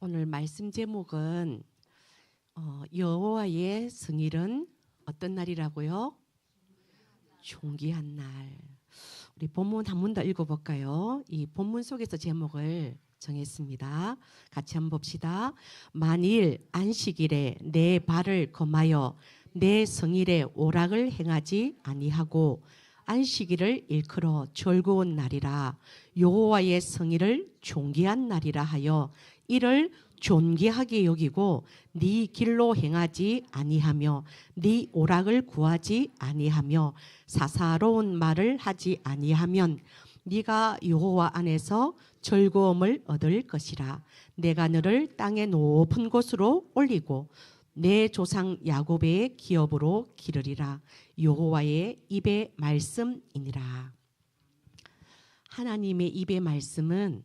오늘 말씀 제목은 여호와의 성일은 어떤 날이라고요? 존귀한 날. 우리 본문 한 번 더 읽어볼까요? 이 본문 속에서 제목을 정했습니다. 같이 한번 봅시다. 만일 안식일에 내 발을 검하여 내 성일에 오락을 행하지 아니하고 안식일을 일컬어 즐거운 날이라 여호와의 성일을 존귀한 날이라 하여 이를 존귀하게 여기고 네 길로 행하지 아니하며 네 오락을 구하지 아니하며 사사로운 말을 하지 아니하면 네가 여호와 안에서 즐거움을 얻을 것이라. 내가 너를 땅의 높은 곳으로 올리고 내 조상 야곱의 기업으로 기르리라. 여호와의 입의 말씀이니라. 하나님의 입의 말씀은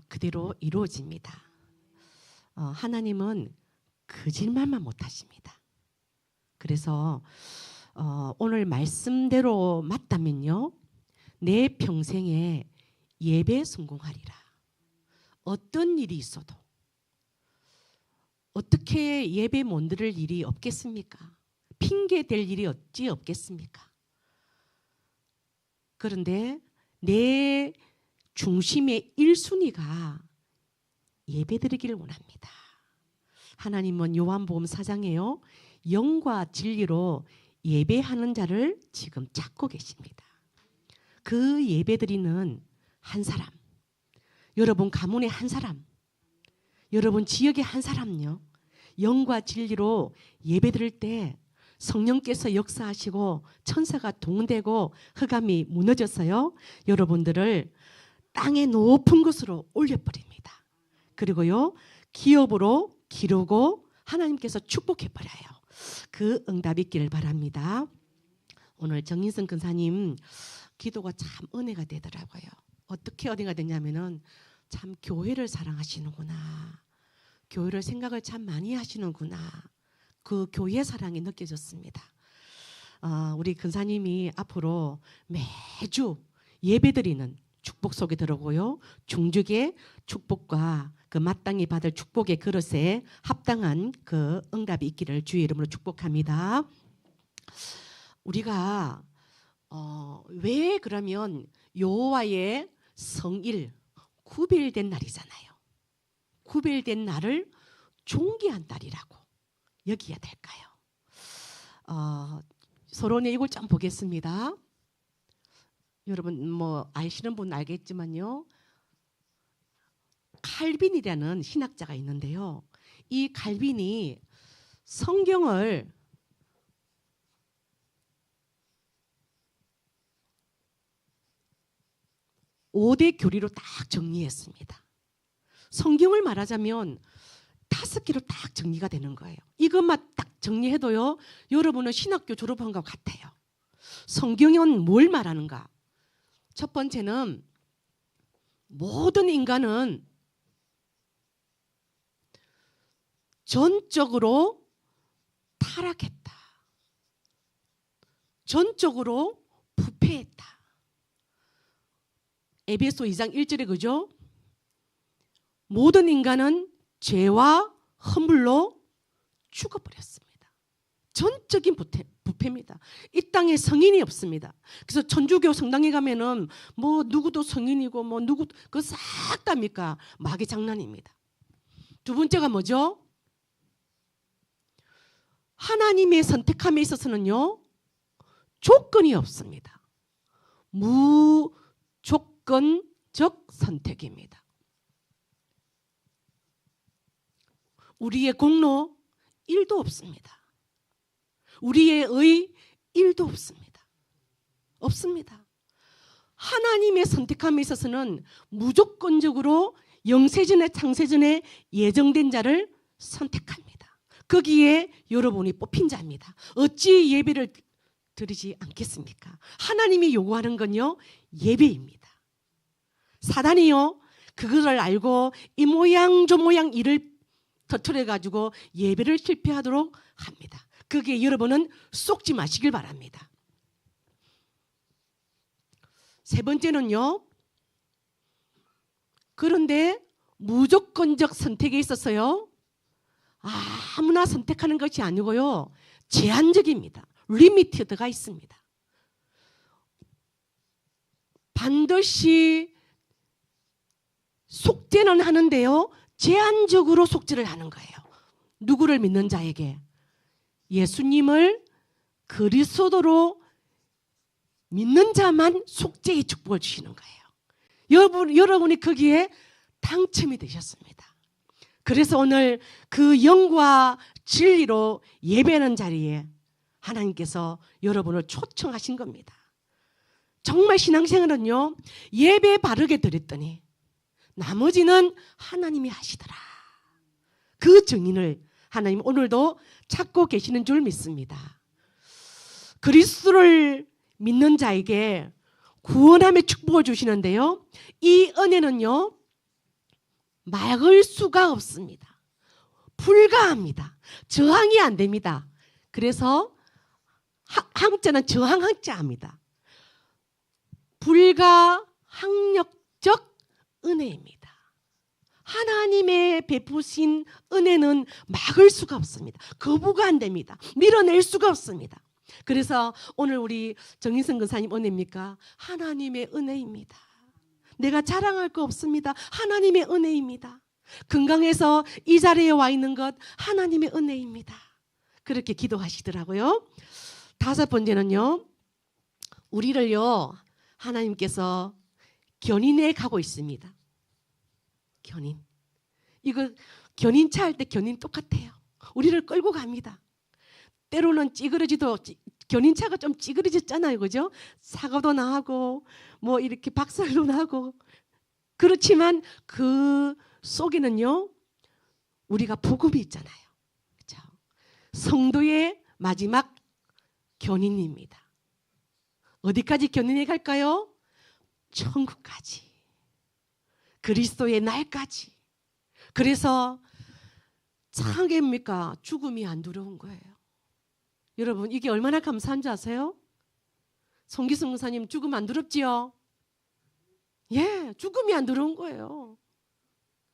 그대로 이루어집니다. 하나님은 거짓말만 못하십니다. 그래서 오늘 말씀대로 맞다면요, 내 평생에 예배 성공하리라. 어떤 일이 있어도 어떻게 예배 못 드릴 일이 없겠습니까? 핑계 댈 일이 어찌 없겠습니까? 그런데 내 중심의 1순위가 예배 드리기를 원합니다. 하나님은 요한복음 4장에요, 영과 진리로 예배하는 자를 지금 찾고 계십니다. 그 예배 드리는 한 사람, 여러분 가문의 한 사람, 여러분 지역의 한 사람요, 영과 진리로 예배 드릴 때 성령께서 역사하시고 천사가 동대고 흑암이 무너져서요, 여러분들을 땅의 높은 곳으로 올려버립니다. 그리고요, 기업으로 기르고 하나님께서 축복해버려요. 그 응답이 있기를 바랍니다. 오늘 정인성 근사님 기도가 참 은혜가 되더라고요. 어떻게 은혜가 되냐면은 참 교회를 사랑하시는구나, 교회를 생각을 참 많이 하시는구나, 그 교회 사랑이 느껴졌습니다. 우리 근사님이 앞으로 매주 예배드리는 축복 속에 들어오고요, 중직의 축복과 그 마땅히 받을 축복의 그릇에 합당한 그 응답이 있기를 주의 이름으로 축복합니다. 우리가 왜 그러면 여호와의 성일, 구별된 날이잖아요. 구별된 날을 존귀한 날이라고 여기야 될까요? 서론의 1장 보겠습니다. 여러분 뭐 아시는 분 알겠지만요, 칼빈이라는 신학자가 있는데요, 이 칼빈이 성경을 5대 교리로 딱 정리했습니다. 성경을 말하자면 5개로 딱 정리가 되는 거예요. 이것만 딱 정리해도요, 여러분은 신학교 졸업한 것 같아요. 성경은 뭘 말하는가? 첫 번째는 모든 인간은 전적으로 타락했다. 전적으로 부패했다. 에베소 2장 1절에 그죠? 모든 인간은 죄와 허물로 죽어버렸습니다. 전적인 부패입니다. 이 땅에 성인이 없습니다. 그래서 천주교 성당에 가면은 뭐 누구도 성인이고 뭐 누구 그거 싹 다입니까? 마귀 장난입니다. 두 번째가 뭐죠? 하나님의 선택함에 있어서는요, 조건이 없습니다. 무조건적 선택입니다. 우리의 공로 1도 없습니다. 우리의 의 1도 없습니다. 없습니다. 하나님의 선택함에 있어서는 무조건적으로 영세전에 창세전에 예정된 자를 선택합니다. 거기에 여러분이 뽑힌 자입니다. 어찌 예배를 드리지 않겠습니까? 하나님이 요구하는 건요, 예배입니다. 사단이요, 그거를 알고 이 모양 저 모양 일을 터트려 가지고 예배를 실패하도록 합니다. 거기에 여러분은 속지 마시길 바랍니다. 세 번째는요, 그런데 무조건적 선택에 있어서요, 아무나 선택하는 것이 아니고요, 제한적입니다. 리미티드가 있습니다. 반드시 속죄는 하는데요, 제한적으로 속죄를 하는 거예요. 누구를 믿는 자에게? 예수님을 그리스도로 믿는 자만 속죄의 축복을 주시는 거예요. 여러분이 거기에 당첨이 되셨습니다. 그래서 오늘 그 영과 진리로 예배하는 자리에 하나님께서 여러분을 초청하신 겁니다. 정말 신앙생활은요, 예배 바르게 드렸더니 나머지는 하나님이 하시더라. 그 증인을 하나님 오늘도 찾고 계시는 줄 믿습니다. 그리스도를 믿는 자에게 구원함의 축복을 주시는데요, 이 은혜는요, 막을 수가 없습니다. 불가합니다. 저항이 안 됩니다. 그래서 항자는 저항 항자입니다. 불가항력적 은혜입니다. 하나님의 베푸신 은혜는 막을 수가 없습니다. 거부가 안 됩니다. 밀어낼 수가 없습니다. 그래서 오늘 우리 정인성 권사님 은혜입니까? 하나님의 은혜입니다. 내가 자랑할 거 없습니다. 하나님의 은혜입니다. 건강해서 이 자리에 와 있는 것 하나님의 은혜입니다. 그렇게 기도하시더라고요. 5번째는요, 우리를요, 하나님께서 견인해 가고 있습니다. 견인. 이거 견인차 할 때 견인 똑같아요. 우리를 끌고 갑니다. 때로는 찌그러지도, 견인차가 좀 찌그러졌잖아요. 그죠? 사고도 나고 뭐 이렇게 박살도 나고. 그렇지만 그 속에는요, 우리가 복음이 있잖아요. 그렇죠? 성도의 마지막 견인입니다. 어디까지 견인해 갈까요? 천국까지. 그리스도의 날까지. 그래서 창입니까? 죽음이 안 두려운 거예요. 여러분, 이게 얼마나 감사한 줄 아세요? 송기승 목사님, 죽음 안 두렵지요? 예, 죽음이 안 두려운 거예요.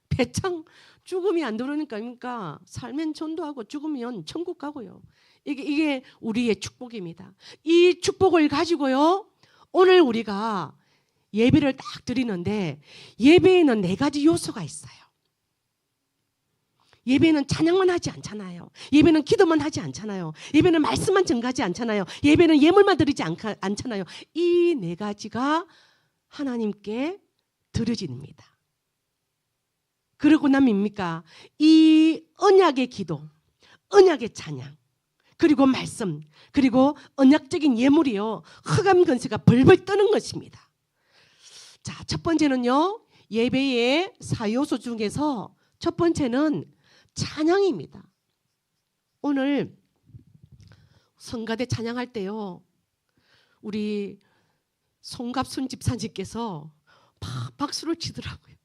배창 죽음이 안 두려우니까, 그러니까 살면 전도하고 죽으면 천국 가고요. 이게 우리의 축복입니다. 이 축복을 가지고요, 오늘 우리가 예배를 딱 드리는데, 예배에는 4가지 요소가 있어요. 예배는 찬양만 하지 않잖아요. 예배는 기도만 하지 않잖아요. 예배는 말씀만 전가하지 않잖아요. 예배는 예물만 드리지 않잖아요. 이 4가지가 하나님께 드려집니다. 그러고 나면입니까? 이 언약의 기도, 언약의 찬양, 그리고 말씀, 그리고 언약적인 예물이요, 흑암 권세가 벌벌 떠는 것입니다. 자, 첫 번째는요, 예배의 4요소 중에서 첫 번째는 찬양입니다. 오늘 성가대 찬양할 때요, 우리 송갑순 집사님께서 막 박수를 치더라고요.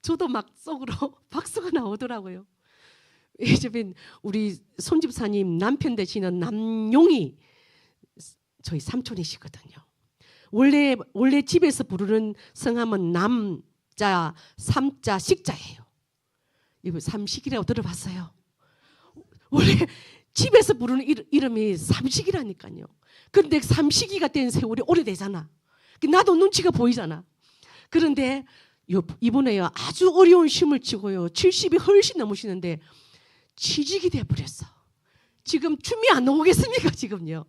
저도 막 속으로 박수가 나오더라고요. 예전에 우리 손 집사님 남편 되시는 남용이 저희 삼촌이시거든요. 원래 집에서 부르는 성함은 남자, 삼자, 식자예요. 이거 삼식이라고 들어봤어요. 원래 집에서 부르는 이름이 삼식이라니까요. 그런데 삼식이가 된 세월이 오래되잖아. 나도 눈치가 보이잖아. 그런데 이번에요, 아주 어려운 쉼을 치고요, 70이 훨씬 넘으시는데 취직이 돼버렸어. 지금 춤이 안 나오겠습니까? 지금요.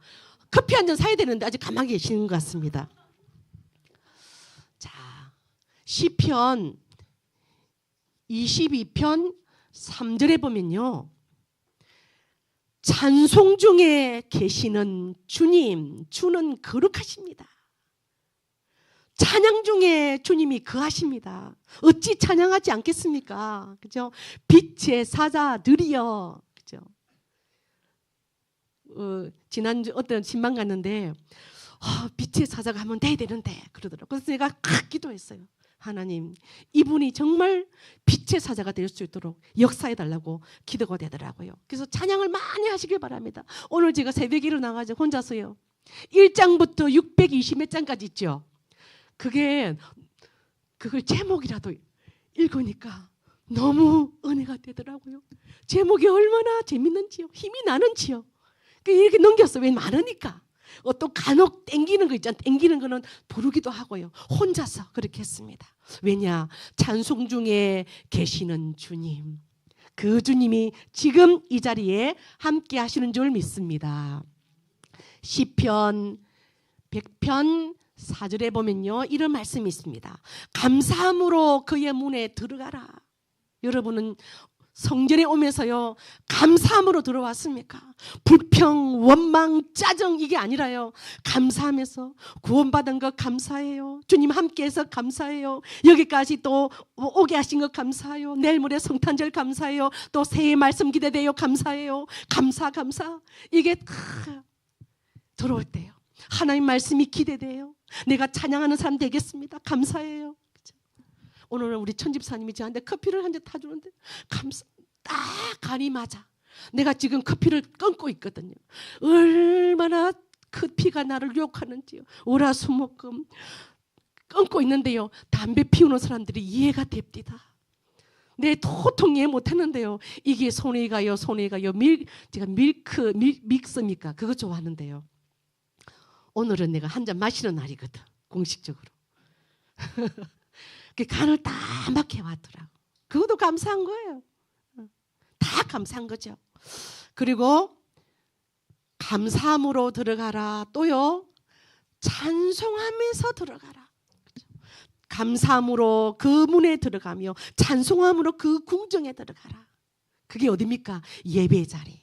커피 한 잔 사야 되는데 아직 가만히 계시는 것 같습니다. 자, 시편 22편 3절에 보면요, 찬송 중에 계시는 주님, 주는 거룩하십니다. 찬양 중에 주님이 거하십니다. 어찌 찬양하지 않겠습니까? 그죠? 빛의 사자들이여. 그죠? 지난주 어떤 신방 갔는데, 빛의 사자가 한번 돼야 되는데 그러더라고요. 그래서 제가 기도했어요. 하나님, 이분이 정말 빛의 사자가 될 수 있도록 역사해 달라고 기도가 되더라고요. 그래서 찬양을 많이 하시길 바랍니다. 오늘 제가 새벽에 일어나가지고 혼자서요, 1장부터 620몇 장까지 있죠. 그걸 제목이라도 읽으니까 너무 은혜가 되더라고요. 제목이 얼마나 재밌는지요. 힘이 나는지요. 이렇게 넘겼어요. 왜 많으니까. 또 간혹 땡기는 거 있잖아요. 땡기는 거는 부르기도 하고요. 혼자서 그렇게 했습니다. 왜냐? 찬송 중에 계시는 주님. 그 주님이 지금 이 자리에 함께 하시는 줄 믿습니다. 시편 100편 4절에 보면요, 이런 말씀이 있습니다. 감사함으로 그의 문에 들어가라. 여러분은 성전에 오면서요, 감사함으로 들어왔습니까? 불평, 원망, 짜증 이게 아니라요, 감사하면서 구원받은 것 감사해요. 주님 함께해서 감사해요. 여기까지 또 오게 하신 것 감사해요. 내일 모레 성탄절 감사해요. 또 새해 말씀 기대돼요. 감사해요. 감사. 이게 들어올 때요, 하나님 말씀이 기대돼요. 내가 찬양하는 사람 되겠습니다. 감사해요. 오늘은 우리 천집사님이 저한테 커피를 한 잔 타주는데 딱 간이 맞아. 내가 지금 커피를 끊고 있거든요. 얼마나 커피가 나를 유혹하는지요. 월화수목금 끊고 있는데요, 담배 피우는 사람들이 이해가 됩니다. 내 도통 이해 못했는데요, 이게 손에 가요. 제가 믹스입니까? 그거 좋아하는데요, 오늘은 내가 한 잔 마시는 날이거든, 공식적으로. 간을 다 맞게 왔더라고. 그것도 감사한 거예요. 다 감사한 거죠. 그리고 감사함으로 들어가라. 또요, 찬송하면서 들어가라. 감사함으로 그 문에 들어가며 찬송함으로 그 궁정에 들어가라. 그게 어디입니까? 예배 자리,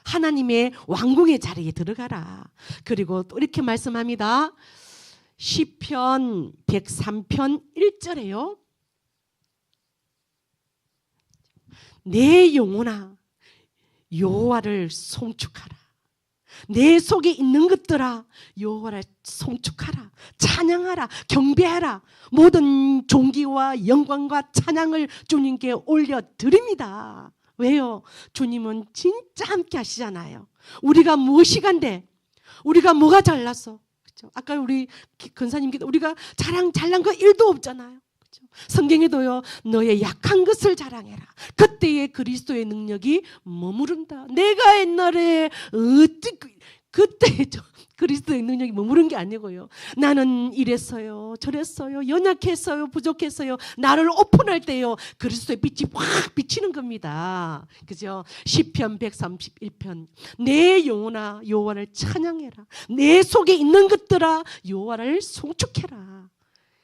하나님의 왕궁의 자리에 들어가라. 그리고 또 이렇게 말씀합니다. 시편 103편 1절에요. 내 영혼아 여호와를 송축하라. 내 속에 있는 것들아 여호와를 송축하라. 찬양하라. 경배하라. 모든 존귀와 영광과 찬양을 주님께 올려드립니다. 왜요? 주님은 진짜 함께 하시잖아요. 우리가 무엇이 간데, 우리가 뭐가 잘났어? 아까 우리 근사님께도 우리가 잘난 거 1도 없잖아요. 그렇죠? 성경에도요, 너의 약한 것을 자랑해라. 그때에 그리스도의 능력이 머무른다. 내가 옛날에 그때 그리스도의 능력이 머무른 게 아니고요, 나는 이랬어요, 저랬어요, 연약했어요, 부족했어요. 나를 오픈할 때요, 그리스도의 빛이 확 비치는 겁니다. 그죠? 시편 131편 내 영혼아 여호와를 찬양해라. 내 속에 있는 것들아 여호와를 송축해라.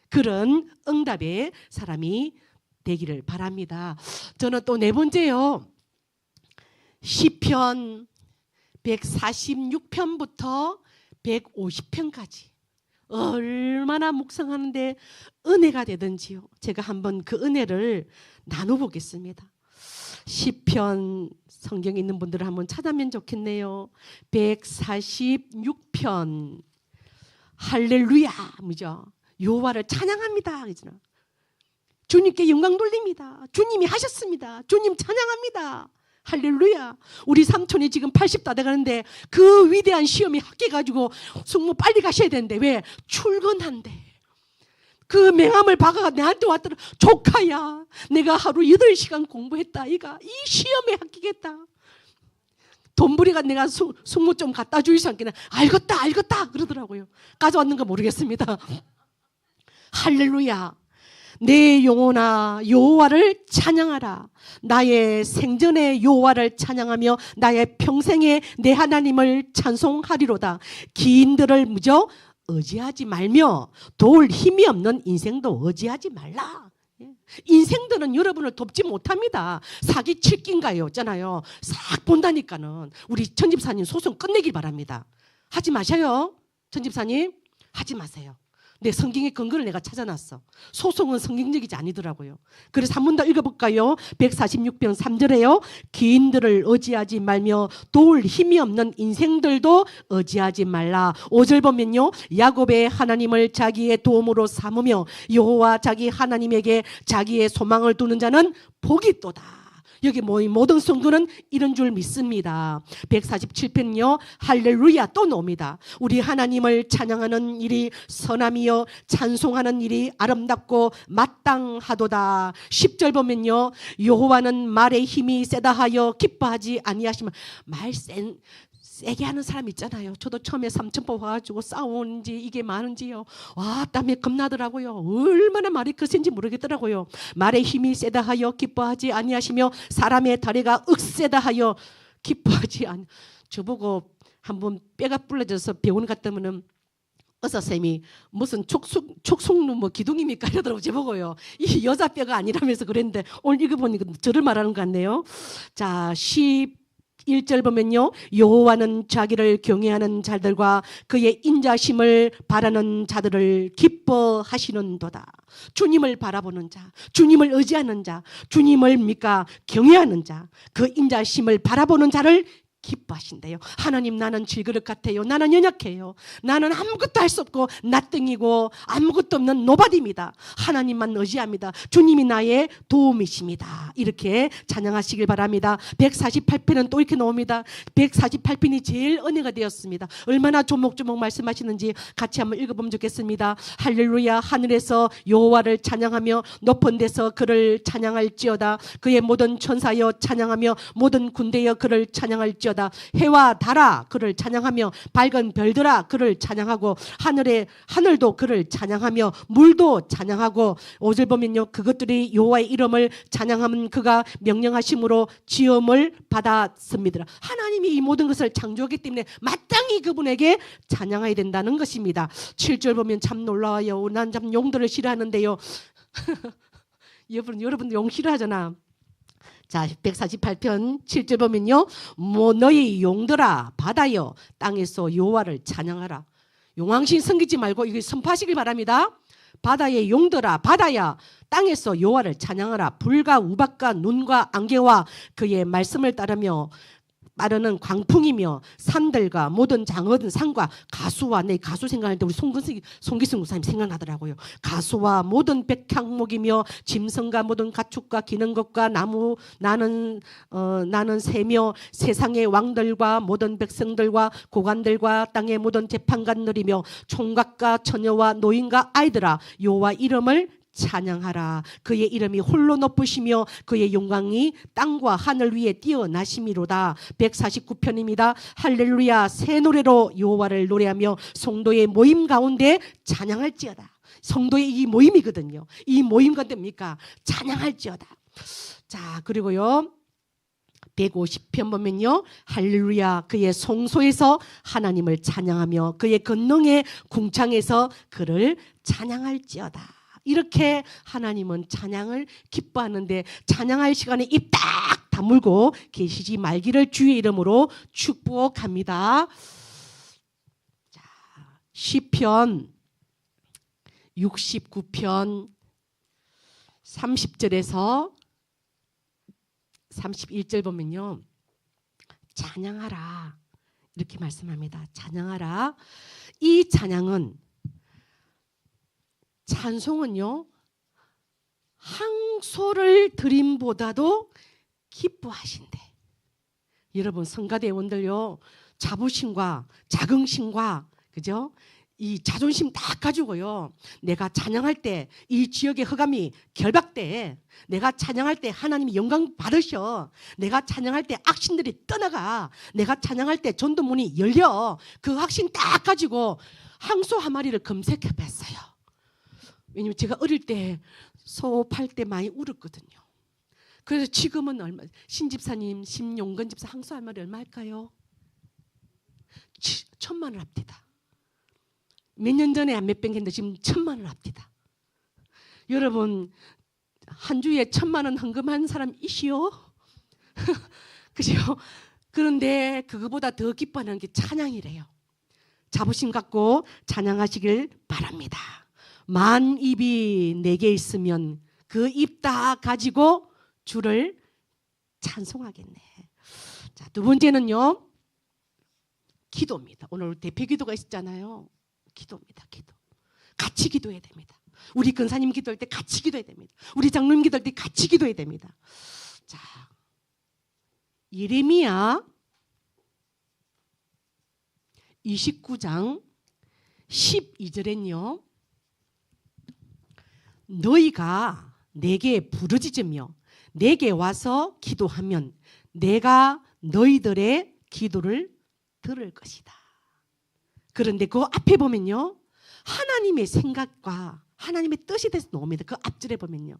그런 응답의 사람이 되기를 바랍니다. 저는 또 네 번째요, 시편 146편부터 150편까지 얼마나 묵상하는데 은혜가 되든지요, 제가 한번 그 은혜를 나눠보겠습니다. 시편 성경에 있는 분들은 한번 찾아면 좋겠네요. 146편 할렐루야, 뭐죠? 여호와를 찬양합니다. 그러잖아. 주님께 영광 돌립니다. 주님이 하셨습니다. 주님 찬양합니다. 할렐루야. 우리 삼촌이 지금 80다 돼가는데 그 위대한 시험이 합격해가지고 숙모 빨리 가셔야 되는데, 왜? 출근한대. 그 맹함을 박아가 내한테 왔더라. 조카야, 내가 하루 8시간 공부했다. 이 시험에 합격했다. 돈부리가 내가 숙모 좀 갖다 주이시 않겠나. 알겠다 그러더라고요. 가져왔는가 모르겠습니다. 할렐루야. 내 영혼아 여호와를 찬양하라. 나의 생전에 여호와를 찬양하며 나의 평생에 내 하나님을 찬송하리로다. 기인들을 무저 의지하지 말며 도울 힘이 없는 인생도 의지하지 말라. 인생들은 여러분을 돕지 못합니다. 사기 칠긴가요? 있잖아요. 싹 본다니까는. 우리 천집사님 소송 끝내길 바랍니다. 하지 마셔요. 천집사님 하지 마세요. 내 성경의 근거를 내가 찾아놨어. 소송은 성경적이지 아니더라고요. 그래서 한 번 더 읽어볼까요? 146편 3절에요. 기인들을 의지하지 말며 도울 힘이 없는 인생들도 의지하지 말라. 5절 보면요, 야곱의 하나님을 자기의 도움으로 삼으며 여호와 자기 하나님에게 자기의 소망을 두는 자는 복이 있도다. 여기 모인 모든 성도는 이런 줄 믿습니다. 147편은요, 할렐루야 또 나옵니다. 우리 하나님을 찬양하는 일이 선함이요 찬송하는 일이 아름답고 마땅하도다. 10절 보면요, 여호와는 말의 힘이 세다 하여 기뻐하지 아니하시면. 말 세게 하는 사람 있잖아요. 저도 처음에 삼천포 와가지고 싸우는지 이게 많은지요. 와, 땀이 겁나더라고요. 얼마나 말이 거센지 모르겠더라고요. 말의 힘이 세다 하여 기뻐하지 아니하시며 사람의 다리가 억세다 하여 기뻐하지 아니. 저보고 한번 뼈가 부러져서 병원 갔다면은 의사쌤이 무슨 촉속루 뭐 기둥입니까 이러더라고요. 저보고요. 이 여자 뼈가 아니라면서 그랬는데 오늘 읽어보니까 저를 말하는 것 같네요. 자, 1절 보면요, 여호와는 자기를 경외하는 자들과 그의 인자심을 바라는 자들을 기뻐하시는도다. 주님을 바라보는 자, 주님을 의지하는 자, 주님을 경외하는 자, 그 인자심을 바라보는 자를 기뻐하신대요. 하나님, 나는 질그릇 같아요. 나는 연약해요. 나는 아무것도 할 수 없고 나땡이고 아무것도 없는 노바디입니다. 하나님만 의지합니다. 주님이 나의 도움이십니다. 이렇게 찬양하시길 바랍니다. 148편은 또 이렇게 나옵니다. 148편이 제일 은혜가 되었습니다. 얼마나 조목조목 말씀하시는지 같이 한번 읽어보면 좋겠습니다. 할렐루야, 하늘에서 여호와를 찬양하며 높은 데서 그를 찬양할지어다. 그의 모든 천사여 찬양하며 모든 군대여 그를 찬양할지어다. 해와 달아 그를 찬양하며 밝은 별들아 그를 찬양하고 하늘도 그를 찬양하며 물도 찬양하고. 5절 보면요, 그것들이 여호와의 이름을 찬양하면 그가 명령하심으로 지음을 받았습니다. 하나님이 이 모든 것을 창조하기 때문에 마땅히 그분에게 찬양해야 된다는 것입니다. 7절 보면 참 놀라워요. 난 참 용들을 싫어하는데요. 여러분 용 싫어하잖아. 자, 148편 7절 보면요, 너희 용들아 바다여 땅에서 여호와를 찬양하라. 용왕신 섬기지 말고 이거 선포하시길 바랍니다. 바다의 용들아 바다야 땅에서 여호와를 찬양하라. 불과 우박과 눈과 안개와 그의 말씀을 따르며 빠르는 광풍이며 산들과 모든 장어든 산과 가수와, 내 가수 생각할 때 우리 송기승 목사님 생각나더라고요. 가수와 모든 백향목이며 짐승과 모든 가축과 기는 것과 나무 나는 새며 세상의 왕들과 모든 백성들과 고관들과 땅의 모든 재판관들이며 총각과 처녀와 노인과 아이들아 여호와 이름을 찬양하라. 그의 이름이 홀로 높으시며 그의 영광이 땅과 하늘 위에 뛰어나심이로다. 149편입니다. 할렐루야, 새 노래로 여호와를 노래하며 성도의 모임 가운데 찬양할지어다. 성도의 이 모임이거든요. 이 모임가 됩니까? 찬양할지어다. 자, 그리고요 150편 보면요, 할렐루야, 그의 성소에서 하나님을 찬양하며 그의 권능의 궁창에서 그를 찬양할지어다. 이렇게 하나님은 찬양을 기뻐하는데 찬양할 시간에 입 딱 다물고 계시지 말기를 주의 이름으로 축복합니다. 자, 시편 69편 30절에서 31절 보면요, 찬양하라 이렇게 말씀합니다. 찬양하라. 이 찬송은요, 항소를 드림보다도 기뻐하신대. 여러분 성가대원들요, 자부심과 자긍심과 그죠? 이 자존심 다 가지고요, 내가 찬양할 때 이 지역의 흑암이 결박돼, 내가 찬양할 때 하나님이 영광 받으셔, 내가 찬양할 때 악신들이 떠나가, 내가 찬양할 때 전도문이 열려, 그 확신 딱 가지고 항소 한 마리를 검색해 봤어요. 왜냐면 제가 어릴 때 소 팔 때 많이 울었거든요. 그래서 지금은 얼마, 신집사님, 심용건 집사 항소 한 마리 얼마 할까요? 1,000만 원 합니다. 몇 년 전에 한 몇백 했는데 지금 1,000만 원 합니다. 여러분 한 주에 1,000만 원 헌금한 사람 이시요? 그죠? 그런데 그거보다 더 기뻐하는 게 찬양이래요. 자부심 갖고 찬양하시길 바랍니다. 만 입이 내게 있으면 그 입 다 가지고 주를 찬송하겠네. 자, 두 번째는요, 기도입니다. 오늘 대표 기도가 있었잖아요. 기도입니다. 기도. 같이 기도해야 됩니다. 우리 근사님 기도할 때 같이 기도해야 됩니다. 우리 장로님 기도할 때 같이 기도해야 됩니다. 자, 예레미야 29장 12절엔요. 너희가 내게 부르짖으며 내게 와서 기도하면 내가 너희들의 기도를 들을 것이다. 그런데 그 앞에 보면요, 하나님의 생각과 하나님의 뜻이 돼서 나옵니다. 그 앞줄에 보면요,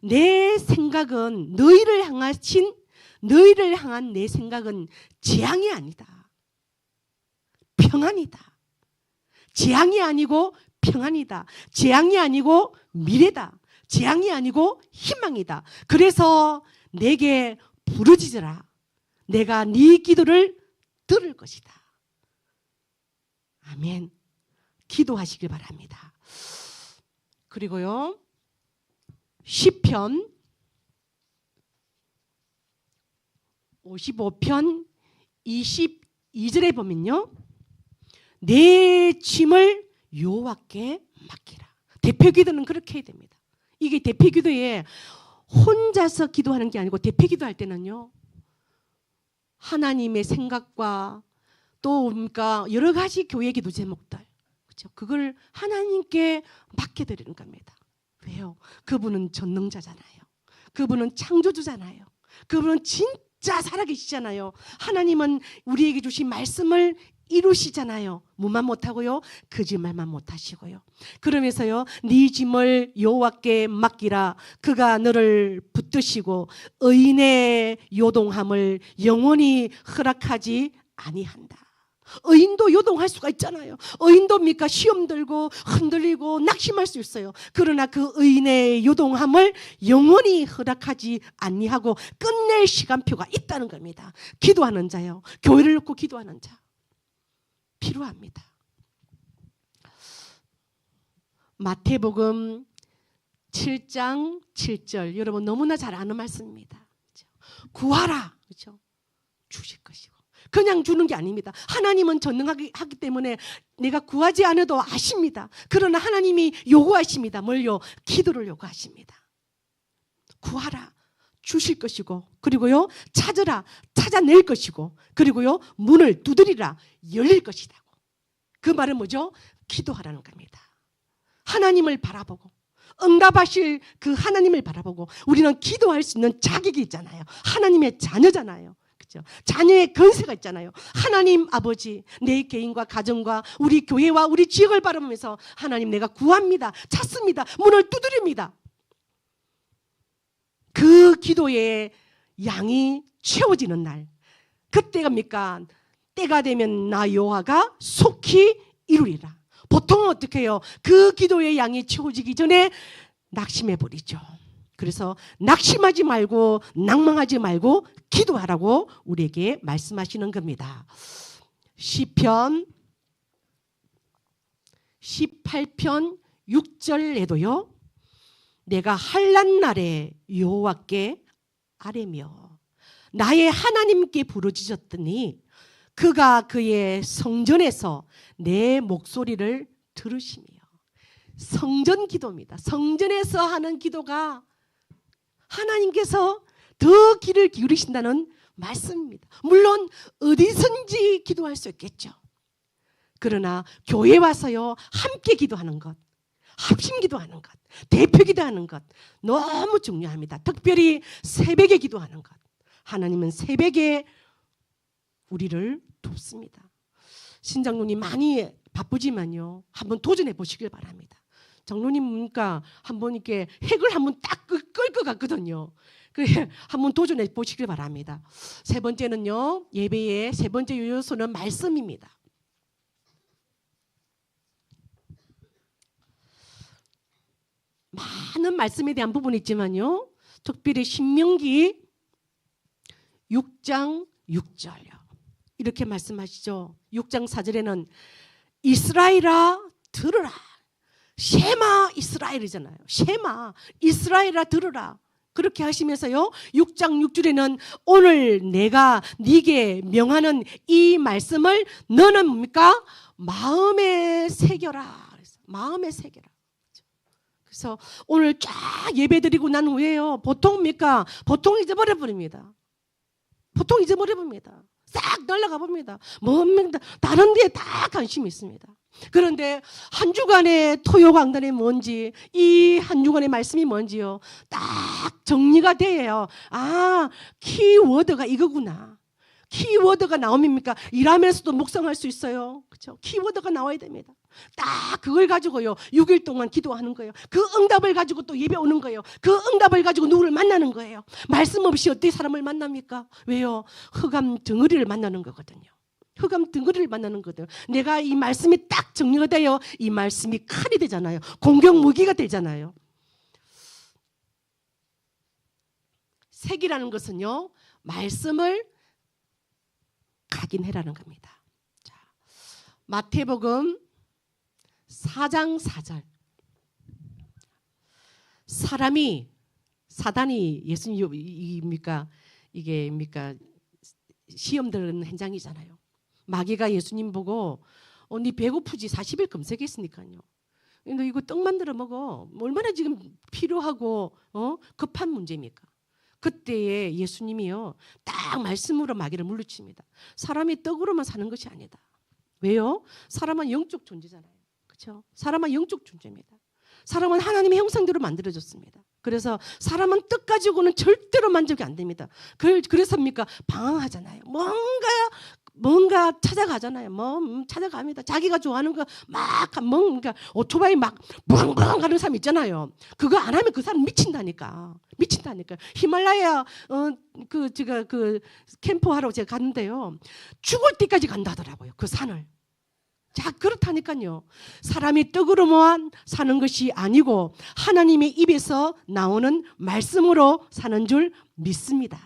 내 생각은 너희를 향한 내 생각은 재앙이 아니다, 평안이다. 재앙이 아니고 평안이다. 재앙이 아니고 미래다. 재앙이 아니고 희망이다. 그래서 내게 부르짖으라. 내가 네 기도를 들을 것이다. 아멘. 기도하시길 바랍니다. 그리고요, 시편 55편 22절에 보면요, 내 짐을 여호와께 맡기라. 대표기도는 그렇게 해야 됩니다. 이게 대표기도에 혼자서 기도하는 게 아니고, 대표기도할 때는요, 하나님의 생각과 또 그러니까 여러 가지 교회 기도 제목들, 그렇죠? 그걸 하나님께 맡겨드리는 겁니다. 왜요? 그분은 전능자잖아요. 그분은 창조주잖아요. 그분은 진짜 살아계시잖아요. 하나님은 우리에게 주신 말씀을 이루시잖아요. 뭐만 못하고요? 거짓말만 못하시고요. 그러면서요, 네 짐을 여호와께 맡기라. 그가 너를 붙드시고 의인의 요동함을 영원히 허락하지 아니한다. 의인도 요동할 수가 있잖아요. 의인도입니까? 시험 들고 흔들리고 낙심할 수 있어요. 그러나 그 의인의 요동함을 영원히 허락하지 아니하고 끝낼 시간표가 있다는 겁니다. 기도하는 자요, 교회를 놓고 기도하는 자 필요합니다. 마태복음 7장 7절, 여러분 너무나 잘 아는 말씀입니다. 구하라, 그렇죠? 주실 것이고. 그냥 주는 게 아닙니다. 하나님은 전능하기 때문에 내가 구하지 않아도 아십니다. 그러나 하나님이 요구하십니다. 뭘요? 기도를 요구하십니다. 구하라, 주실 것이고, 그리고요, 찾으라, 찾아낼 것이고, 그리고요, 문을 두드리라, 열릴 것이다. 그 말은 뭐죠? 기도하라는 겁니다. 하나님을 바라보고 응답하실 그 하나님을 바라보고 우리는 기도할 수 있는 자격이 있잖아요. 하나님의 자녀잖아요. 그렇죠? 자녀의 권세가 있잖아요. 하나님 아버지, 내 개인과 가정과 우리 교회와 우리 지역을 바라보면서 하나님, 내가 구합니다. 찾습니다. 문을 두드립니다. 그 기도의 양이 채워지는 날, 그때가입니까? 때가 되면 나 여호와가 속히 이루리라. 보통은 어떻게 해요? 그 기도의 양이 채워지기 전에 낙심해 버리죠. 그래서 낙심하지 말고 낭망하지 말고 기도하라고 우리에게 말씀하시는 겁니다. 시편 18편 6절에도요, 내가 환난 날에 여호와께 아뢰며 나의 하나님께 부르짖었더니 그가 그의 성전에서 내 목소리를 들으시며. 성전 기도입니다. 성전에서 하는 기도가 하나님께서 더 귀를 기울이신다는 말씀입니다. 물론 어디선지 기도할 수 있겠죠. 그러나 교회 와서요, 함께 기도하는 것, 합심 기도하는 것, 대표 기도하는 것 너무 중요합니다. 특별히 새벽에 기도하는 것. 하나님은 새벽에 우리를 돕습니다. 신장로님 많이 바쁘지만요, 한번 도전해 보시길 바랍니다. 장로님 그러니까 한번 이렇게 핵을 한번 딱 끌 것 같거든요. 그래, 한번 도전해 보시길 바랍니다. 세 번째는요, 예배의 세 번째 요소는 말씀입니다. 많은 말씀에 대한 부분이 있지만요, 특별히 신명기 6장 6절요. 이렇게 말씀하시죠. 6장 4절에는 이스라엘아 들으라. 셰마 이스라엘이잖아요. 셰마 이스라엘아 들으라. 그렇게 하시면서요, 6장 6절에는 오늘 내가 네게 명하는 이 말씀을 너는 뭡니까? 마음에 새겨라. 마음에 새겨라. 그래서 오늘 쫙 예배 드리고 난 후에요, 보통입니까? 보통 잊어버려 버립니다. 보통 잊어버려 봅니다. 싹 날아가 봅니다. 뭡니까? 다른 데에 다 관심이 있습니다. 그런데 한 주간의 토요강단이 뭔지, 이 한 주간의 말씀이 뭔지요, 딱 정리가 돼요. 아, 키워드가 이거구나. 키워드가 나옵니까? 일하면서도 묵상할 수 있어요. 그렇죠? 키워드가 나와야 됩니다. 딱 그걸 가지고요 6일 동안 기도하는 거예요. 그 응답을 가지고 또 예배 오는 거예요. 그 응답을 가지고 누구를 만나는 거예요. 말씀 없이 어떻게 사람을 만납니까? 왜요? 흑암 덩어리를 만나는 거거든요. 흑암 덩어리를 만나는 거거든요. 내가 이 말씀이 딱 정리가 돼요. 이 말씀이 칼이 되잖아요. 공격 무기가 되잖아요. 색이라는 것은요, 말씀을 각인해라는 겁니다. 자, 마태복음 4장 4절. 사단이 예수님입니까? 이게입니까? 시험 드는 현장이잖아요. 마귀가 예수님 보고 네 배고프지? 40일 금식했으니까요. 근데 이거 떡 만들어 먹어. 얼마나 지금 필요하고 급한 문제입니까? 그때에 예수님이요 딱 말씀으로 마귀를 물리칩니다. 사람이 떡으로만 사는 것이 아니다. 왜요? 사람은 영적 존재잖아요. 그렇죠? 사람은 영적 존재입니다. 사람은 하나님의 형상대로 만들어졌습니다. 그래서 사람은 떡 가지고는 절대로 만족이 안 됩니다. 그래서입니까? 방황하잖아요. 뭔가 찾아가잖아요. 찾아갑니다. 자기가 좋아하는 거 막 뭔가 오토바이 막 부릉부릉 가는 사람 있잖아요. 그거 안 하면 그 사람 미친다니까. 히말라야 제가 캠프하러 제가 갔는데요. 죽을 때까지 간다 하더라고요. 그 산을. 자, 그렇다니까요. 사람이 떡으로만 사는 것이 아니고 하나님의 입에서 나오는 말씀으로 사는 줄 믿습니다.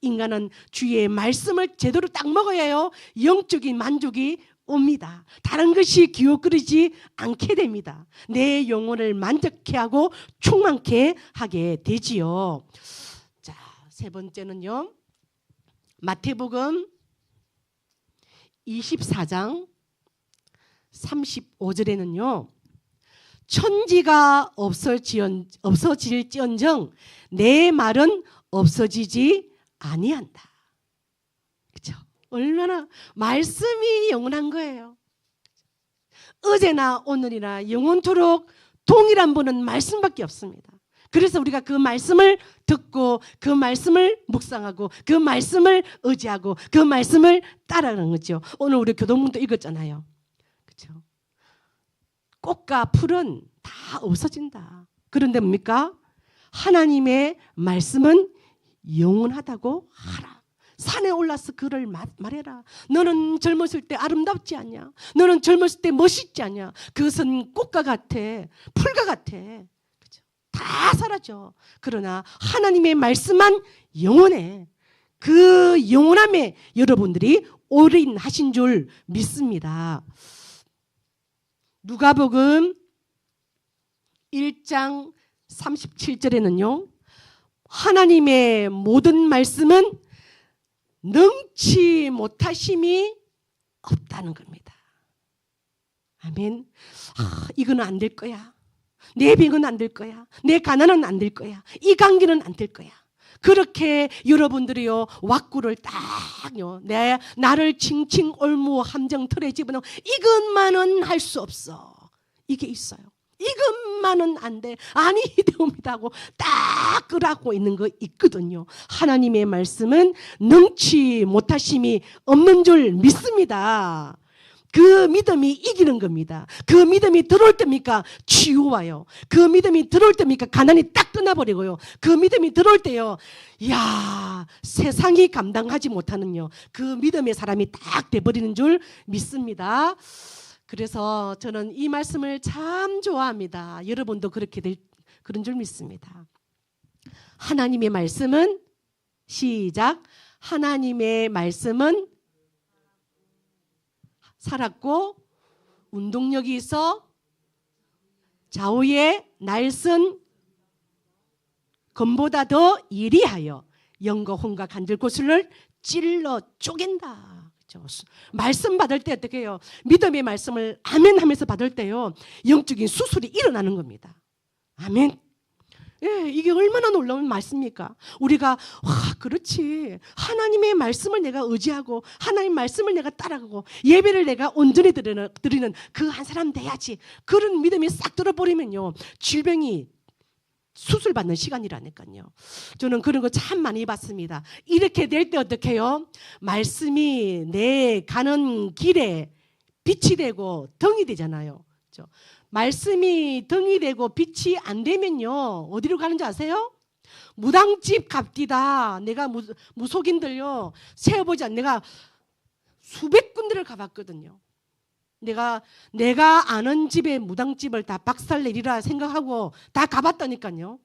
인간은 주의 말씀을 제대로 딱 먹어야요 영적인 만족이 옵니다. 다른 것이 기웃거리지 않게 됩니다. 내 영혼을 만족케 하고 충만케 하게 되지요. 자, 세 번째는요, 마태복음 24장 35절에는요 천지가 없어질지언정 내 말은 없어지지 아니한다. 그렇죠? 얼마나 말씀이 영원한 거예요. 어제나 오늘이나 영원토록 동일한 분은 말씀밖에 없습니다. 그래서 우리가 그 말씀을 듣고 그 말씀을 묵상하고 그 말씀을 의지하고 그 말씀을 따라가는 거죠. 오늘 우리 교동문도 읽었잖아요. 그렇죠? 꽃과 풀은 다 없어진다. 그런데 뭡니까? 하나님의 말씀은 영원하다고 하라. 산에 올라서 그를 말해라. 너는 젊었을 때 아름답지 않냐? 너는 젊었을 때 멋있지 않냐? 그것은 꽃과 같아, 풀과 같아. 그렇죠? 다 사라져. 그러나 하나님의 말씀만 영원해. 그 영원함에 여러분들이 올인하신 줄 믿습니다. 누가복음 1장 37절에는요 하나님의 모든 말씀은 능치 못하심이 없다는 겁니다. 아멘. 이거는 안 될 거야. 내 병은 안 될 거야. 내 가난은 안 될 거야. 이 관계는 안 될 거야. 그렇게 여러분들이요 왁구를 딱요 나를 칭칭 올무 함정 틀에 집어넣어 이것만은 할 수 없어. 이게 있어요. 이것만은 안 돼. 아니 되옵니다 하고 딱 끄라고 있는 거 있거든요. 하나님의 말씀은 능치 못하심이 없는 줄 믿습니다. 그 믿음이 이기는 겁니다. 그 믿음이 들어올 때입니까? 치유와요. 그 믿음이 들어올 때입니까? 가난이 딱 떠나버리고요. 그 믿음이 들어올 때요. 이야, 세상이 감당하지 못하는요. 그 믿음의 사람이 딱 돼버리는 줄 믿습니다. 그래서 저는 이 말씀을 참 좋아합니다. 여러분도 그런 줄 믿습니다. 하나님의 말씀은 시작. 하나님의 말씀은 살았고 운동력이 있어 좌우의 날선 검보다 더 예리하여 영과 혼과 간질 고슬을 찔러 쪼갠다. 그렇죠? 말씀 받을 때 어떻게 해요? 믿음의 말씀을 아멘 하면서 받을 때요 영적인 수술이 일어나는 겁니다. 아멘. 예, 이게 얼마나 놀라운 말씀입니까? 우리가 와, 그렇지. 하나님의 말씀을 내가 의지하고 하나님 말씀을 내가 따라가고 예배를 내가 온전히 드리는 그 한 사람 돼야지. 그런 믿음이 싹 들어버리면요. 질병이 수술받는 시간이라니까요. 저는 그런 거 참 많이 봤습니다. 이렇게 될 때 어떻게 해요? 말씀이 내 가는 길에 빛이 되고 등이 되잖아요. 그렇죠? 말씀이 등이 되고 빛이 안 되면요. 어디로 가는지 아세요? 무당집 갑디다. 내가 무속인들요. 세어보자. 내가 수백 군데를 가봤거든요. 내가 아는 집에 무당집을 다 박살내리라 생각하고 다 가봤다니까요.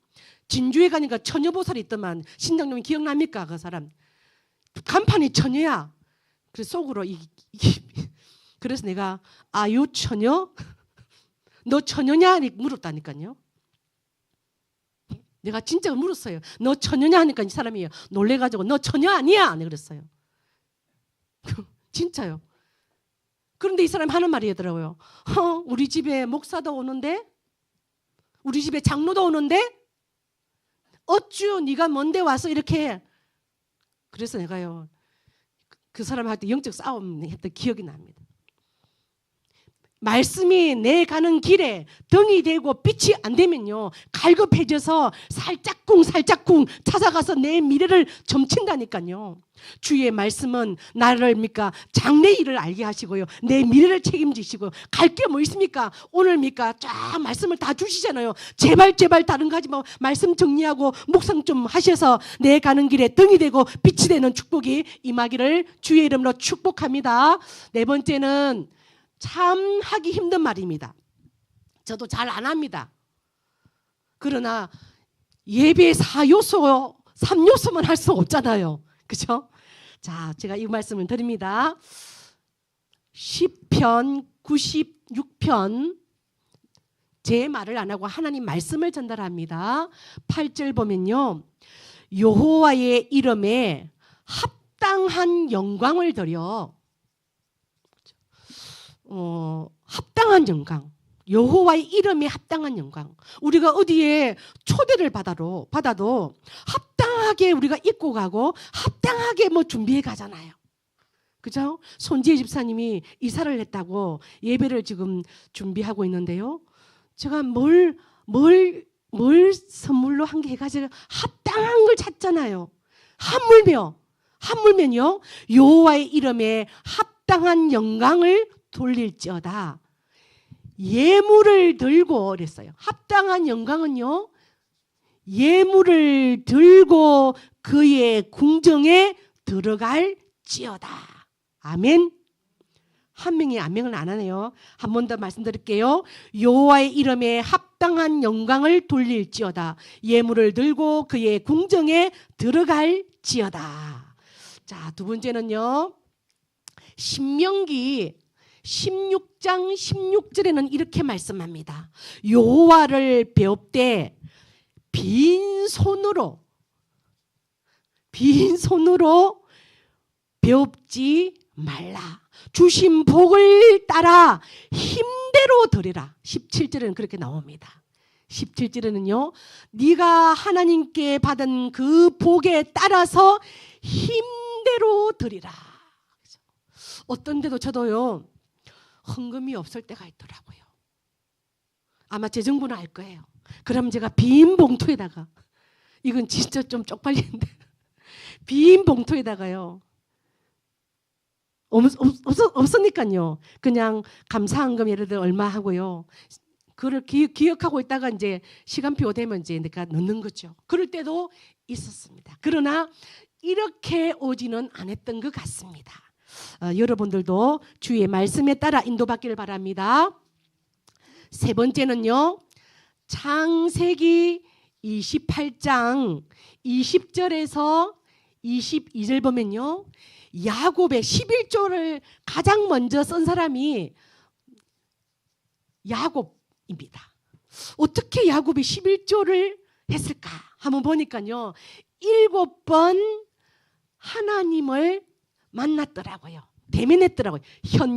진주에 가니까 처녀보살이 있더만. 신장님이 기억납니까? 그 사람 간판이 처녀야. 그래서 속으로 그래서 내가 아유 처녀? 너 처녀냐? 물었다니까요. 내가 진짜 물었어요. 너 처녀냐? 하니까 이 사람이 놀래가지고 너 처녀 아니야? 내가 그랬어요. 진짜요. 그런데 이 사람이 하는 말이 더라고요. 우리 집에 목사도 오는데 우리 집에 장로도 오는데 어쭈 네가 뭔데 와서 이렇게. 그래서 내가요 그 사람한테 영적 싸움 했던 기억이 납니다. 말씀이 내 가는 길에 등이 되고 빛이 안 되면요 갈급해져서 살짝쿵 찾아가서 내 미래를 점친다니까요. 주의 말씀은 나를 장래일을 알게 하시고요 내 미래를 책임지시고 갈 게 뭐 있습니까? 오늘입니까? 쫙 말씀을 다 주시잖아요. 제발 다른 거 하지 말고 말씀 정리하고 묵상 좀 하셔서 내 가는 길에 등이 되고 빛이 되는 축복이 임하기를 주의 이름으로 축복합니다. 네 번째는 참 하기 힘든 말입니다. 저도 잘 안 합니다. 그러나 예배 4요소, 3요소만 할 수 없잖아요. 그죠? 자, 제가 이 말씀을 드립니다. 시편 96편 제 말을 안 하고 하나님 말씀을 전달합니다. 8절 보면요. 여호와의 이름에 합당한 영광을 드려 합당한 영광, 여호와의 이름에 합당한 영광. 우리가 어디에 초대를 받아도 합당하게 우리가 입고 가고 합당하게 뭐 준비해 가잖아요. 그죠? 손지혜 집사님이 이사를 했다고 예배를 지금 준비하고 있는데요. 제가 뭘 선물로 한 게 해가지고 합당한 걸 찾잖아요. 하물면요 여호와의 이름에 합당한 영광을 돌릴지어다. 예물을 들고 그랬어요. 합당한 영광은요 예물을 들고 그의 궁정에 들어갈지어다. 아멘. 한 명이 아멘을 안 하네요. 한 번 더 말씀드릴게요. 여호와의 이름에 합당한 영광을 돌릴지어다. 예물을 들고 그의 궁정에 들어갈지어다. 자, 두 번째는요. 신명기 16장 16절에는 이렇게 말씀합니다. 여호와를 배웁되 빈손으로 배웁지 말라. 주신 복을 따라 힘대로 드리라. 17절에는 그렇게 나옵니다. 17절에는요. 네가 하나님께 받은 그 복에 따라서 힘대로 드리라. 어떤 데도 저도요. 헌금이 없을 때가 있더라고요. 아마 제 정부는 알 거예요. 그럼 제가 빈 봉투에다가 이건 진짜 좀 쪽팔리는데 빈 봉투에다가요. 없으니까요. 그냥 감사한금 예를 들어 얼마 하고요. 그걸 기억하고 있다가 이제 시간표 되면 이제 내가 넣는 거죠. 그럴 때도 있었습니다. 그러나 이렇게 오지는 않았던 것 같습니다. 여러분들도 주의 말씀에 따라 인도받기를 바랍니다. 세 번째는요. 창세기 28장 20절에서 22절 보면요. 야곱의 11조를 가장 먼저 쓴 사람이 야곱입니다. 어떻게 야곱이 11조를 했을까? 한번 보니까요. 7번 하나님을 만났더라고요. 대면했더라고요.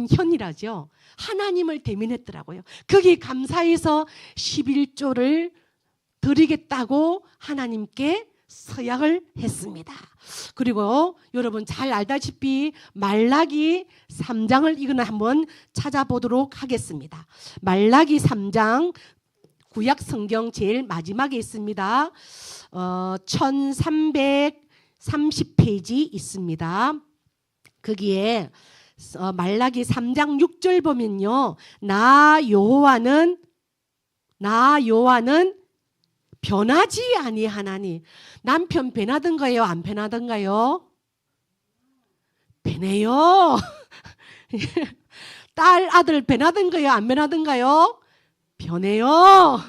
현이라죠. 하나님을 대면했더라고요. 거기에 감사해서 11조를 드리겠다고 하나님께 서약을 했습니다. 그리고 여러분 잘 알다시피 말라기 3장을 이거는 한번 찾아보도록 하겠습니다. 말라기 3장 구약 성경 제일 마지막에 있습니다. 1330페이지 있습니다. 거기에 말라기 3장 6절 보면요. 나 여호와는 변하지 아니하나니. 남편 변하던가요? 안 변하던가요? 변해요. 딸 아들 변하던가요? 안 변하던가요? 변해요.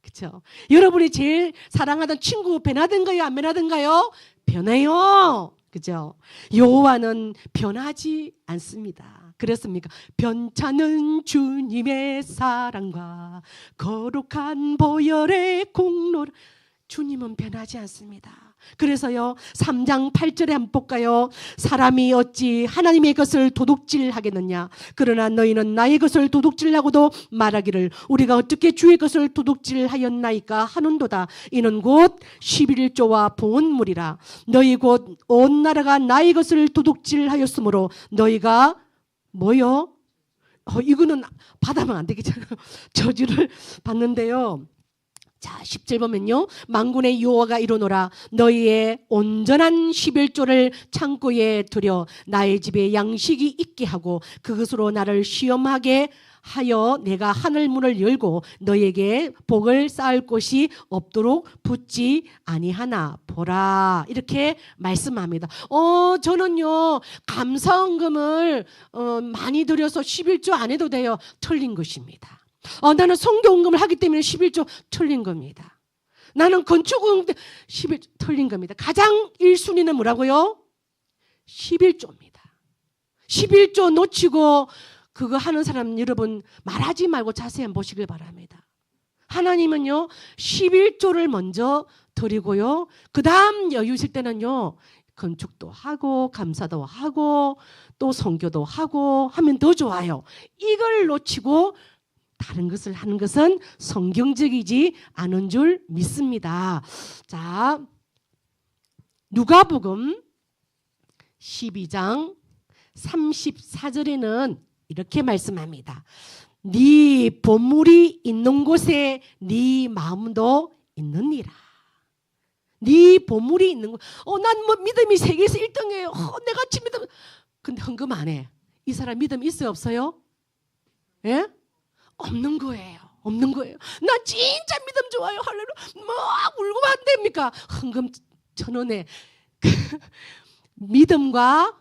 그렇죠? 여러분이 제일 사랑하던 친구 변하던가요? 안 변하던가요? 변해요. 그죠? 여호와는 변하지 않습니다. 그렇습니까? 변찮은 주님의 사랑과 거룩한 보혈의 공로를. 주님은 변하지 않습니다. 그래서요 3장 8절에 한번 볼까요? 사람이 어찌 하나님의 것을 도둑질하겠느냐. 그러나 너희는 나의 것을 도둑질하고도 말하기를 우리가 어떻게 주의 것을 도둑질하였나이까 하는도다. 이는 곧 11조와 봉헌물이라. 너희 곧 온 나라가 나의 것을 도둑질하였으므로 너희가 뭐요? 이거는 받으면 안 되겠잖아요. 저주를 받는데요. 자 10절 보면요. 만군의 여호와가 이르노라. 너희의 온전한 11조를 창고에 들여 나의 집에 양식이 있게 하고 그것으로 나를 시험하게 하여 내가 하늘 문을 열고 너희에게 복을 쌓을 곳이 없도록 붙지 아니하나 보라. 이렇게 말씀합니다. 저는요 감사헌금을 많이 들여서 11조 안 해도 돼요. 틀린 것입니다. 나는 성교헌금을 하기 때문에 11조 틀린 겁니다. 나는 건축헌금 11조 틀린 겁니다. 가장 1순위는 뭐라고요? 11조입니다. 11조 놓치고 그거 하는 사람 여러분 말하지 말고 자세히 한번 보시길 바랍니다. 하나님은요 11조를 먼저 드리고요. 그 다음 여유 있을 때는요 건축도 하고 감사도 하고 또 선교도 하고 하면 더 좋아요. 이걸 놓치고 다른 것을 하는 것은 성경적이지 않은 줄 믿습니다. 자, 누가복음 12장 34절에는 이렇게 말씀합니다. 네 보물이 있는 곳에 네 마음도 있느니라. 네 보물이 있는 곳. 난 뭐 믿음이 세계에서 1등이에요. 내가 지금 믿음. 근데 헌금 안 해. 이 사람 믿음 있어요, 없어요? 예? 없는 거예요. 없는 거예요. 나 진짜 믿음 좋아요. 할렐루야. 막 울고 안 됩니까? 헌금 1,000원에 믿음과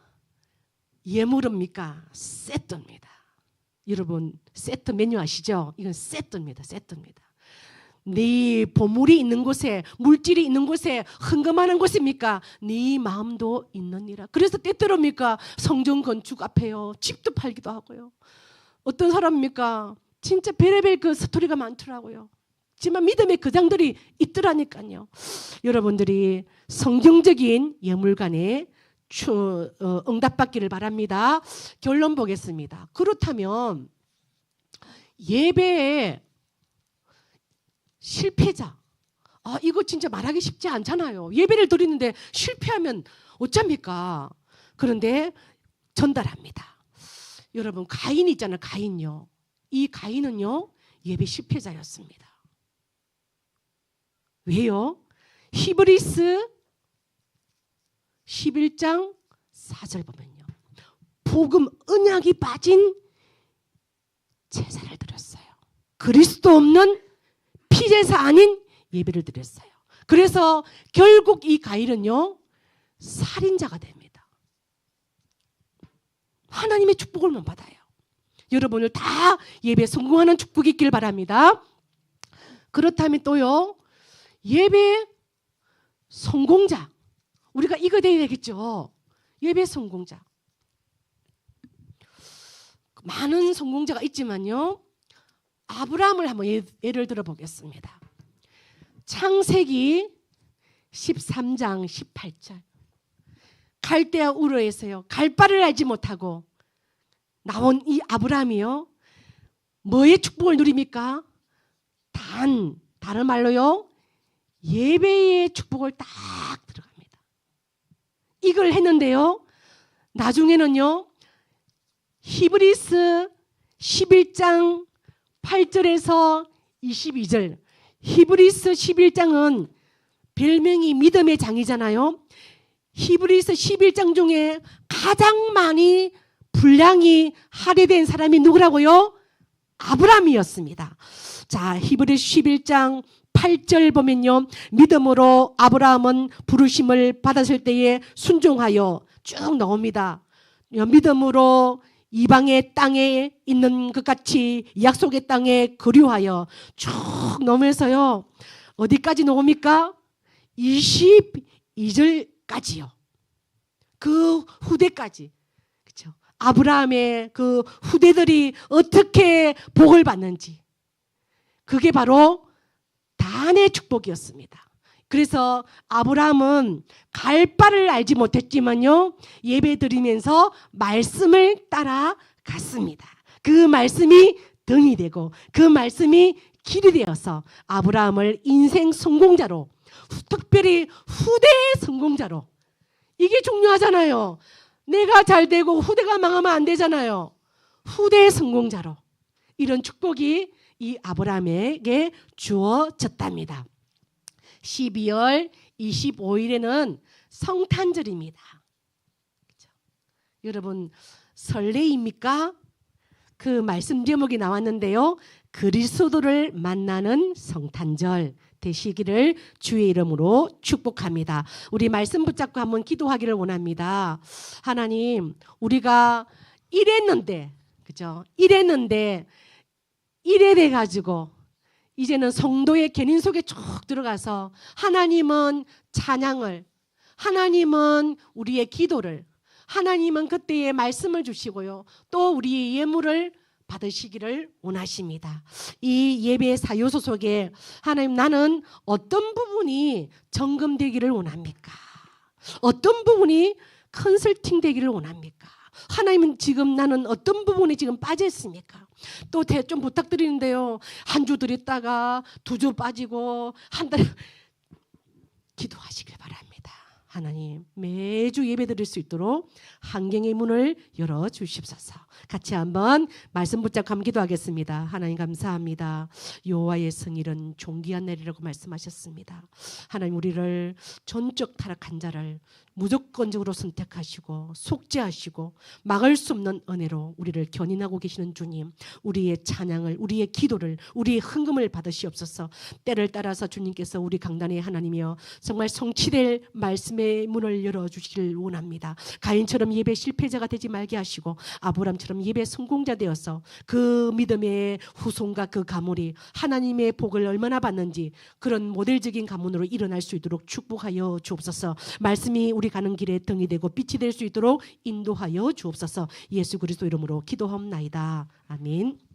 예물입니까? 세트입니다. 여러분 세트 메뉴 아시죠? 이건 세트입니다. 세트입니다. 네 보물이 있는 곳에 물질이 있는 곳에 헌금하는 곳입니까? 네 마음도 있느니라. 그래서 때때로입니까? 성전 건축 앞에요. 집도 팔기도 하고요. 어떤 사람입니까? 진짜 별의별 그 스토리가 많더라고요. 하지만 믿음의 거장들이 있더라니까요. 여러분들이 성경적인 예물관에 응답받기를 바랍니다. 결론 보겠습니다. 그렇다면 예배의 실패자, 이거 진짜 말하기 쉽지 않잖아요. 예배를 드리는데 실패하면 어쩝니까? 그런데 전달합니다. 여러분 가인 있잖아요. 가인요. 이 가인은요 예배 실패자였습니다. 왜요? 히브리스 11장 4절 보면요. 복음 언약이 빠진 제사를 드렸어요. 그리스도 없는 피제사 아닌 예배를 드렸어요. 그래서 결국 이 가인은요 살인자가 됩니다. 하나님의 축복을 못 받아요. 여러분을 다 예배 성공하는 축복이 있길 바랍니다. 그렇다면 또요 예배 성공자, 우리가 이거 돼야 되겠죠. 예배 성공자. 많은 성공자가 있지만요 아브라함을 한번 예를 들어 보겠습니다. 창세기 13장 18절. 갈대아 우르에서요 갈 바를 알지 못하고 나온 이 아브라함이요 뭐의 축복을 누립니까? 다른 말로요 예배의 축복을 딱 들어갑니다. 이걸 했는데요. 나중에는요. 히브리서 11장 8절에서 22절. 히브리서 11장은 별명이 믿음의 장이잖아요. 히브리서 11장 중에 가장 많이 분량이 할애된 사람이 누구라고요? 아브라함이었습니다. 자, 히브리서 11장 8절 보면요. 믿음으로 아브라함은 부르심을 받았을 때에 순종하여 쭉 나옵니다. 믿음으로 이방의 땅에 있는 것 같이 약속의 땅에 거류하여 쭉 나오면서요. 어디까지 나옵니까? 22절까지요. 그 후대까지. 그렇죠? 아브라함의 그 후대들이 어떻게 복을 받는지. 그게 바로 단의 축복이었습니다. 그래서 아브라함은 갈 바를 알지 못했지만요. 예배 드리면서 말씀을 따라갔습니다. 그 말씀이 등이 되고 그 말씀이 길이 되어서 아브라함을 인생 성공자로, 특별히 후대 성공자로. 이게 중요하잖아요. 내가 잘 되고 후대가 망하면 안 되잖아요. 후대 성공자로. 이런 축복이 이 아브라함에게 주어졌답니다. 12월 25일에는 성탄절입니다. 그렇죠? 여러분 설레입니까? 그 말씀 제목이 나왔는데요. 그리스도를 만나는 성탄절 되시기를 주의 이름으로 축복합니다. 우리 말씀 붙잡고 한번 기도하기를 원합니다. 하나님, 우리가 이랬는데, 그죠? 이래 돼 가지고 이제는 성도의 견인 속에 쭉 들어가서 하나님은 찬양을, 하나님은 우리의 기도를, 하나님은 그때의 말씀을 주시고요. 또 우리의 예물을 받으시기를 원하십니다. 이 예배 사요소 속에 하나님, 나는 어떤 부분이 점검되기를 원합니까? 어떤 부분이 컨설팅 되기를 원합니까? 하나님은 지금 나는 어떤 부분에 지금 빠져 있습니까? 또 좀 부탁드리는데요. 한 주 드렸다가 2주 빠지고 한 달 기도하시길 바랍니다. 하나님, 매주 예배 드릴 수 있도록 환경의 문을 열어 주십소서. 같이 한번 말씀 붙잡고 한번 기도하겠습니다. 하나님 감사합니다. 여호와의 성일은 존귀한 날이라고 말씀하셨습니다. 하나님, 우리를 전적 타락한 자를 무조건적으로 선택하시고 속죄하시고 막을 수 없는 은혜로 우리를 견인하고 계시는 주님, 우리의 찬양을, 우리의 기도를, 우리의 헌금을 받으시옵소서. 때를 따라서 주님께서 우리 강단의 하나님이여 정말 성취될 말씀의 문을 열어주시길 원합니다. 가인처럼 예배 실패자가 되지 말게 하시고 아브람처럼 예배 성공자 되어서 그 믿음의 후손과 그 가문이 하나님의 복을 얼마나 받는지 그런 모델적인 가문으로 일어날 수 있도록 축복하여 주옵소서. 말씀이 우리 가는 길에 등이 되고 빛이 될 수 있도록 인도하여 주옵소서. 예수 그리스도 이름으로 기도하옵나이다. 아멘.